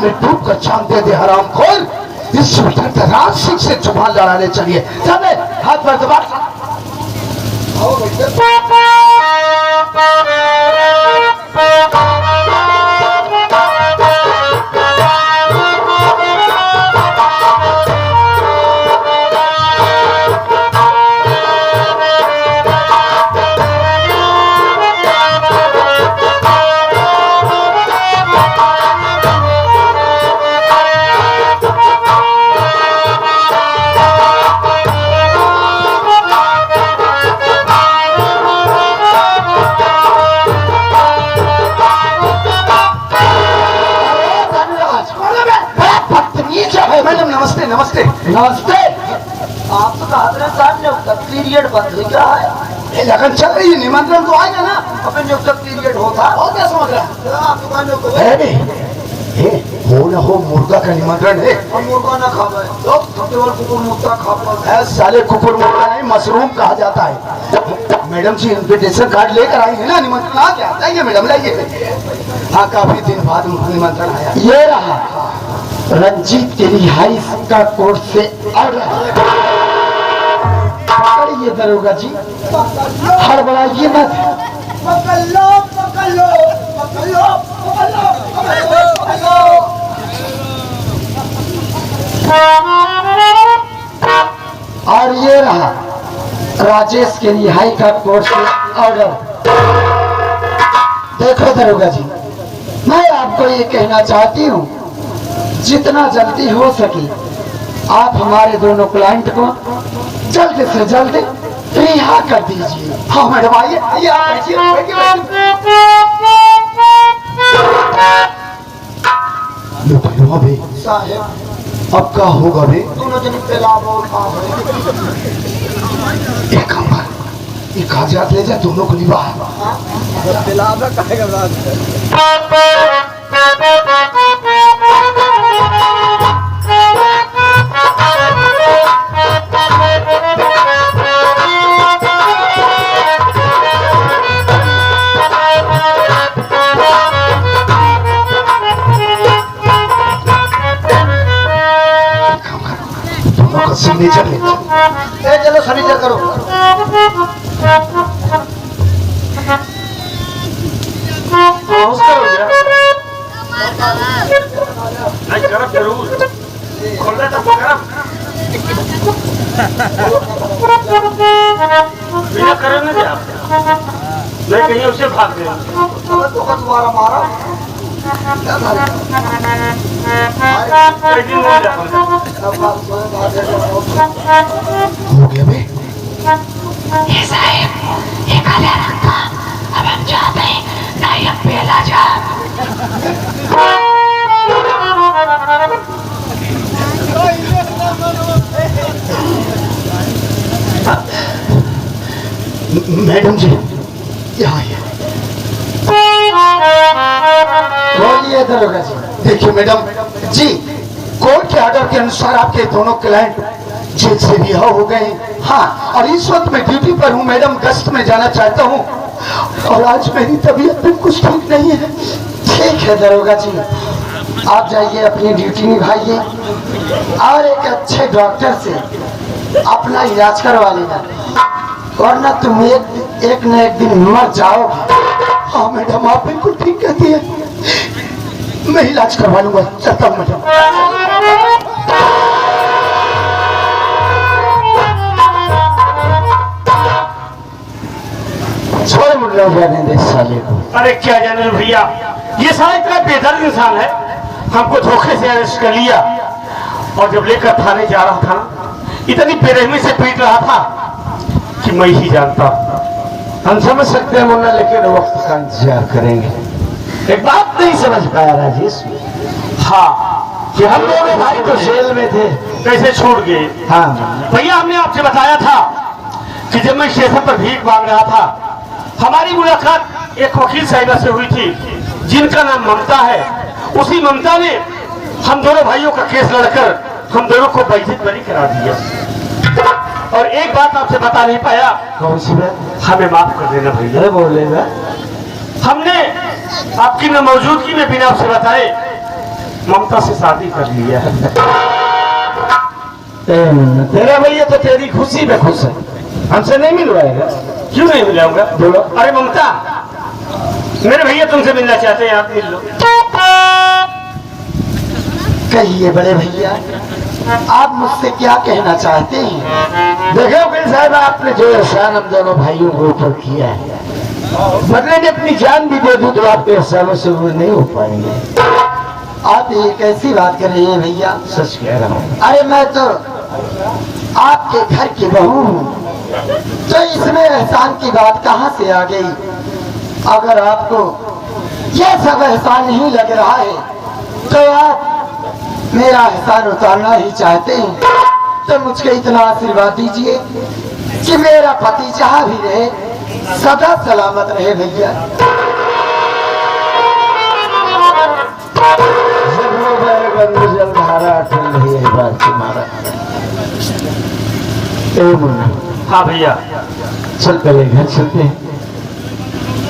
में डूब कर चांद दे दे हराम खोल। इस राज सिंह से जुबान लड़ाने चलिए। चले हाथ पर दबा। नमस्ते नमस्ते नमस्ते। आप तो हजरत साहब ने पीरियड बंद हो क्या है? लगन चल रही है, निमंत्रण तो आएगा ना। अपने जो पीरियड होता और क्या समझ रहा हो ना हो मुर्गा का निमंत्रण है। हम मुर्गा ना खा पाए तो केवल कुकुर मुर्गा खा पाए। साले कुकुर मुर्गा नहीं मशरूम कहा जाता है। मैडम जी इन्विटेशन कार्ड लेकर आई है ना, निमंत्रण आ गया। जाइए मैडम लाइए। हाँ काफी दिन बाद निमंत्रण आया। ये रहा रंजीत के रिहाई का कोर्ट से ऑर्डर। पकड़िए दरोगा जी, हड़बड़ाइए मत। पकड़ लो पकड़ लो पकड़ लो पकड़ लो पकड़ लो। और ये रहा राजेश के रिहाई का कोर्ट से ऑर्डर। देखो दरोगा जी, मैं आपको ये कहना चाहती हूँ, जितना जल्दी हो सके आप हमारे दोनों क्लाइंट को जल्द से जल्द रिहा कर दीजिए। हाँ मैडम आइए आइए आप बैठिए। भाई साहब अब क्या होगा भाई? दोनों जन पे लाभ और एक काम कर, ये कागजात ले जा, दोनों को निभा। सिग्नेचर ले चलो सिग्नेचर करो। मैं कहीं उसे भाग गया दोबारा मारा हो गया भाई। ये साहब ये काला रंग का, अब हम चाहते हैं नायक पहला जा। मैडम जी यहाँ बोलिए दरोगा जी। देखिए मैडम जी, कोर्ट के ऑर्डर के अनुसार आपके दोनों क्लाइंट जेल से रिहा हो गए। हाँ, और इस वक्त मैं ड्यूटी पर हूँ मैडम, गश्त में जाना चाहता हूँ और आज मेरी तबीयत भी कुछ ठीक नहीं है। ठीक है दरोगा जी, आप जाइए अपनी ड्यूटी निभाइए और एक अच्छे डॉक्टर से अपना इलाज करवा लेना, वरना तुम एक न एक दिन मर जाओगे। हाँ मैडम आप बिल्कुल ठीक कहती है, मैं इलाज करवा लूंगा। चलता हूँ मैडम। छोड़ मुझे जाने दे साले को। अरे क्या जाने भैया, ये साला इतना बेदर्द इंसान है, हमको धोखे से अरेस्ट कर लिया और जब लेकर थाने जा रहा था इतनी बेरहमी से पीट रहा था कि मैं ही जानता। हम समझ सकते हैं मुन्ना, लेकिन वक्त का इंतजार करेंगे। एक बात नहीं समझ पाया राजेश, हाँ कि हम दोनों भाई तो जेल में थे, कैसे छूट गए? हाँ भैया हमने आपसे बताया था कि जब मैं स्टेशन पर भीख मांग रहा था, हमारी मुलाकात एक वकील साहिबा से हुई थी जिनका नाम ममता है। उसी ममता ने हम दोनों भाइयों का केस लड़कर हम दोनों को बैजित बरी करा दिया। और एक बात आपसे बता नहीं पाया। कौन सी बात? हमें माफ कर देना भैया। बोलेगा हमने आपकी न मौजूदगी में बिना आपसे बताए ममता से शादी कर लिया है। तेरा भैया तो तेरी खुशी में खुश है, हमसे नहीं मिलवाएगा? क्यों नहीं मिलाऊंगा? बोलो। अरे ममता, मेरे भैया तुमसे मिलना चाहते हैं, आप मिल लो। कहिए बड़े भैया, आप मुझसे क्या कहना चाहते हैं? देखो वकील साहब, आपने जो एहसान हम दोनों भाइयों के ऊपर किया है, बदले में अपनी जान भी दे दूं तो आपके एहसानों से वो नहीं हो पाएंगे। आप ये कैसी बात कर रहे हैं भैया? सच कह रहा हूँ। अरे मैं तो आपके घर की बहू हूँ, तो इसमें एहसान की बात कहाँ से आ गई? अगर आपको यह सब एहसान नहीं लग रहा है तो आप मेरा एहसान उतारना ही चाहते हैं, तो मुझको इतना आशीर्वाद दीजिए कि मेरा पति जहाँ भी रहे सदा सलामत रहे भैया। जलधारा अटल रही है बात तुम्हारा। ए मुन्ना, हाँ भैया, चल पहले घर चलते हैं।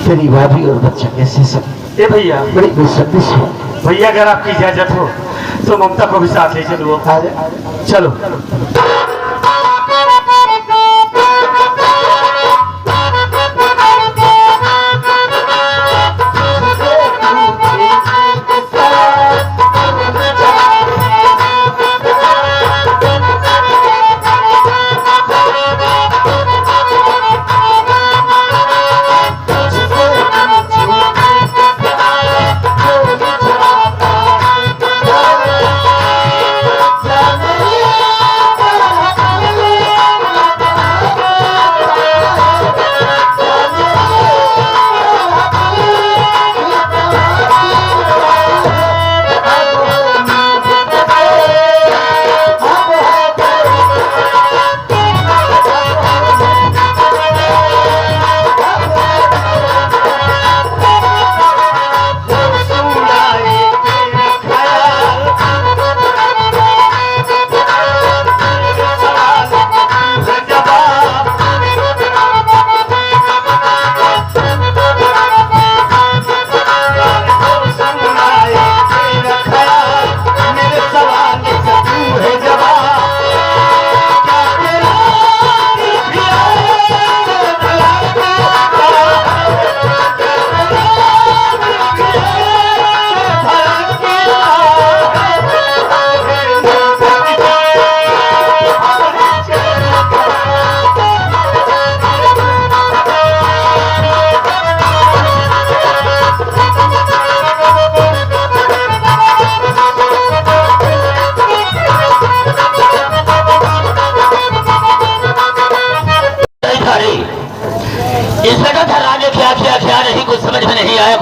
तेरी भाभी और बच्चा कैसे सब? ए भैया, बड़ी बेसब्री से। भैया अगर आपकी इजाजत हो तो ममता को भी साथ ले चलो। चलो।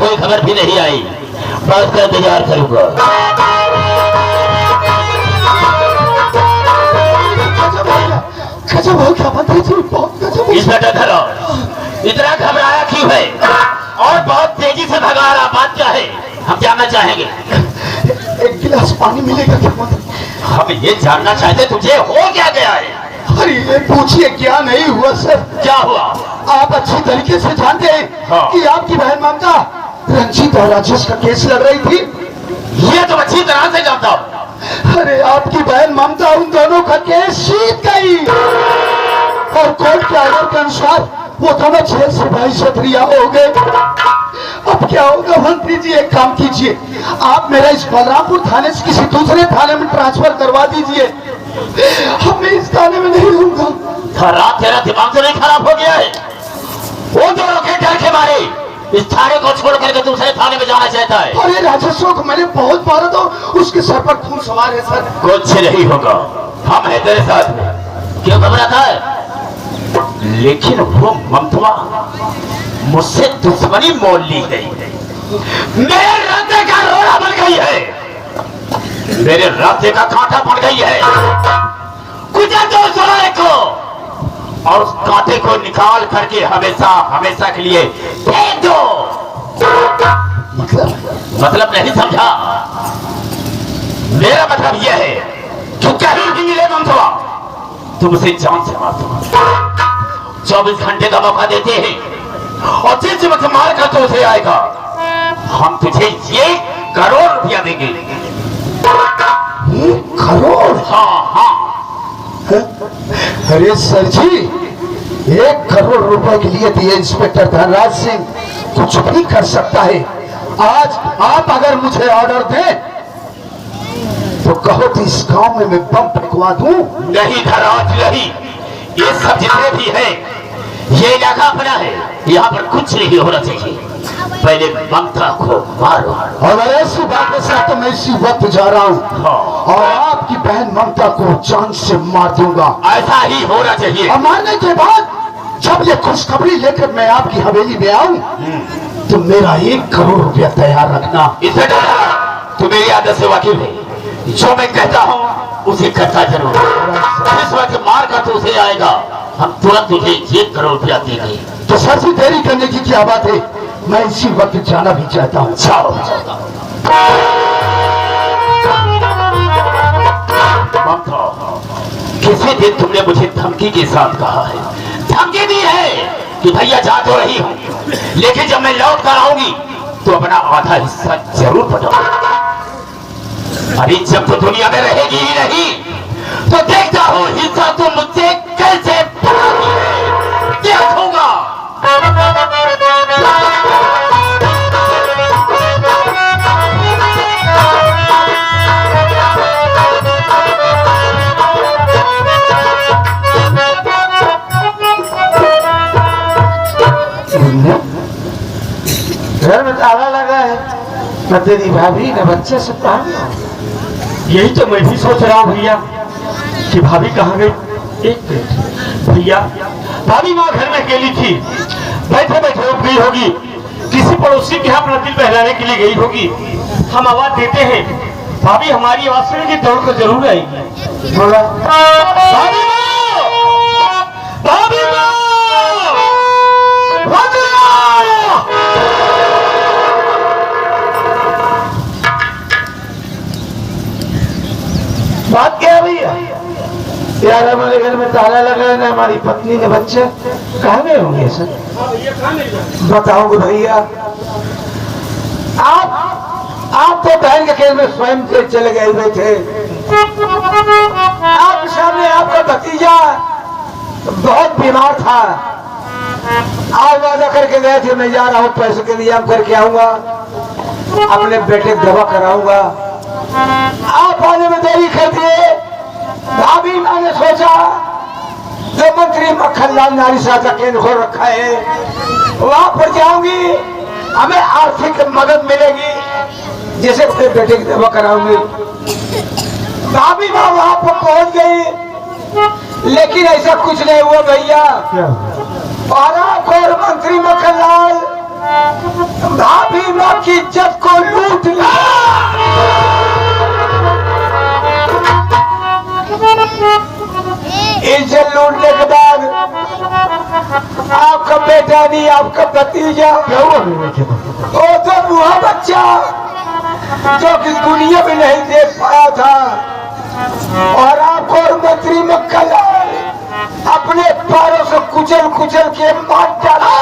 कोई खबर भी नहीं आई, बस का इंतजार करूंगा। इंस्पेक्टर धरो, इतना घबराया क्यों है और बहुत तेजी से भगा रहा, बात क्या है हम जानना चाहेंगे। एक गिलास पानी मिलेगा क्या? हम ये जानना चाहते तुझे हो क्या गया है। अरे ये पूछिए क्या नहीं हुआ सर। क्या हुआ? आप अच्छी तरीके से जानते हैं हाँ। कि आपकी बहन ममता रंजीत और राजेश का केस लड़ रही थी। ये तो अच्छी तरह से जानता हूँ। अरे आपकी बहन ममता उन दोनों का केस जीत गई और कोर्ट के ऑर्डर के अनुसार वो दोनों जेल से 22 रिहा हो गए। अब क्या होगा मंत्री जी, एक काम कीजिए, आप मेरा इस बलरामपुर थाने से किसी दूसरे थाने में ट्रांसफर करवा दीजिए। अब मैं इस थाने में नहीं रहूंगा। रात तेरा दिमाग तो नहीं खराब हो गया है? वो दोनों के डर के मारे इस थाने को छोड़ करके दूसरे थाने में जाना चाहता है। अरे राजेश्वर को मैंने बहुत मारा तो उसके सर पर खून सवार है सर। कुछ नहीं होगा, हम हैं तेरे साथ। क्यों घबराता है? लेकिन वो ममता मुझसे दुश्मनी मोल ली गई, मेरे रास्ते का रोड़ा बन गई है, मेरे रास्ते का कांटा बन गई है। गुजर दो सोने को और उस कांटे को निकाल करके हमेशा हमेशा के लिए फेंक दो। मतलब नहीं समझा? मेरा मतलब यह है कि कहीं भी मिले ममता तुम उसे जान से मार दूंगा। 24 घंटे का मौका देते हैं और जिस वक्त मार कर तो उसे आएगा, हम तुझे 1 करोड़ रुपया देंगे। 1 करोड़? हाँ हाँ। अरे सर जी, 1 करोड़ रुपए के लिए तो ये इंस्पेक्टर धनराज सिंह कुछ भी कर सकता है। आज आप अगर मुझे ऑर्डर दें तो कहो तो इस गांव में मैं बम फेंकवा दूं। नहीं धनराज नहीं, ये सब जितने भी हैं, ये इलाका अपना है, यहाँ पर कुछ नहीं होना चाहिए। पहले ममता को मारो। और ऐसी बात है तो मैं इसी वक्त जा रहा हूँ और आपकी बहन ममता को जान से मार दूंगा। ऐसा ही होना चाहिए। और मारने के बाद जब ये खुशखबरी लेकर मैं आपकी हवेली में आऊं तो मेरा 1 करोड़ रुपया तैयार रखना। इसे तू मेरी आदत से वाकिफ है, जो मैं कहता हूँ उसे करता जरूर। जिस वक्त मार का तो उसे आएगा, हम तुरंत तुझे 1 करोड़ रुपया देंगे। तो सर से देरी करने की क्या बात है, मैं इसी वक्त जाना भी चाहता हूँ। जाओ। ममता, किसी दिन तुमने मुझे धमकी के साथ कहा है, धमकी दी है कि भैया जा तो रही हूँ, लेकिन जब मैं लौट कर आऊंगी तो अपना आधा हिस्सा जरूर बटाऊंगा। अरे जब तो दुनिया में रहेगी ही नहीं तो देखता हूँ हिस्सा तुम मुझसे कैसे पाती है, देखूंगा। घर में ताला लगा है, न तेरी भाभी न बच्चे से कहा। यही तो मैं भी सोच रहा हूँ भैया कि भाभी कहाँ गई। एक मिनट भैया, भाभी माँ घर में अकेली थी, बैठे बैठे उठ गई होगी, किसी पड़ोसी के यहाँ अपना दिल बहलाने के लिए गई होगी। हम आवाज देते हैं, भाभी हमारी आवाज सुनेगी, दौड़ कर जरूर आएगी। बोला भाभी माँ! भाभी माँ! भाभी माँ! बात क्या है भैया? यार हमारे घर में ताला लगा है ना, हमारी पत्नी ने बच्चे कहाँ गए होंगे सर? बताओगे भैया? आप तो बहन के खेल में स्वयं से चले गए हुए थे। आपके सामने आपका भतीजा बहुत बीमार था, आज वादा करके गए थे मैं जा रहा हूँ, पैसे के इंतजाम करके आऊंगा, अपने बेटे को दवा कराऊंगा। आप आने में देरी कर दिए। भाभी मैंने सोचा जो मंत्री मक्खनलाल नारी सहायता केंद्र खोल रखा है वहां पर जाऊंगी, हमें आर्थिक मदद मिलेगी, जैसे अपने बेटे की दवा कराऊंगी। भाभी माँ वहां पर पहुंच गई, लेकिन ऐसा कुछ नहीं हुआ भैया। और मंत्री मक्खनलाल भाभी माँ की इज्जत को लूट लिया। इज्जत लूटने के बाद आपका बेटा नहीं, आपका भतीजा वो तो बूढ़ा बच्चा जो कि दुनिया में नहीं देख पाया था, और आपको और मंत्री मक्खनलाल अपने पैरों से कुचल कुचल के मार डाला।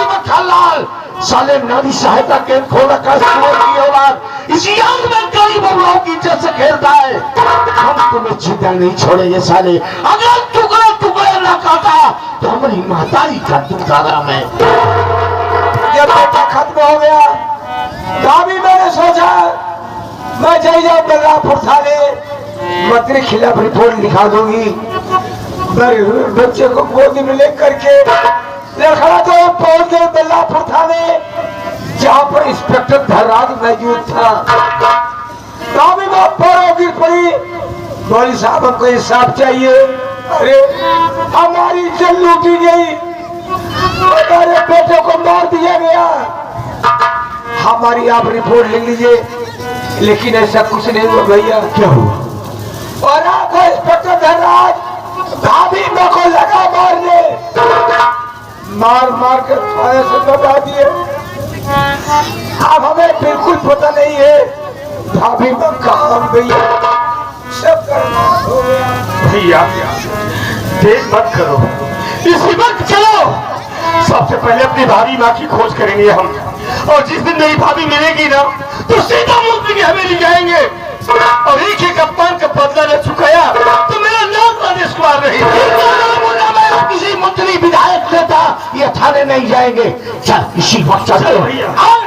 मक्खनलाल साले नारी सहायता केंद्र खोल रखा की औलाद इसी अंग में गरीब लोगों की इज्जत से खेलता है। हम तुम्हें जिंदा नहीं छोड़ेंगे साले, अगर टुकड़े टुकड़े न काटा तो हमारी महतारी का दुखागा मैं। जब बेटा खत्म हो गया, भाभी मैंने सोचा मैं चल जाऊं बल्लापुर थाने, मंत्री खिलाफ रिपोर्ट लिखा दूंगी। बच्चे को गोदी में लेकर के खड़ा तो पहुंच गए बल्लापुर थाने, जहाँ पर इंस्पेक्टर धनराज मौजूद था। भाभी में पैरों गिर पड़ी, बोली साहब हमको इंसाफ चाहिए। अरे हमारी इज्जत लूटी गई, हमारे बेटे को मार दिया गया, हमारी आप रिपोर्ट लिख लीजिए। लेकिन ऐसा कुछ नहीं हुआ भैया। क्या हुआ? और आपको इंस्पेक्टर धनराज भाभी माँ को लगा मारने, मार मार कर थाने से बता दिए। अब हमें बिल्कुल पता नहीं है भाभी माँ कहाँ भैया, सब करना हो गया। भैया देर मत करो, इसी वक्त चलो। सबसे पहले अपनी भाभी माँ की खोज करेंगे हम, और जिस दिन मेरी भाभी मिलेगी ना तो सीधा मुंह की हवेली जाएंगे और एक ही कप्तान का बदला न चुकाया तो मेरा नाम आदेश कुमार नहीं। मैं किसी मंत्री विधायक नेता ये थाने नहीं जाएंगे। चल इसी वक्त चल भैया। आओ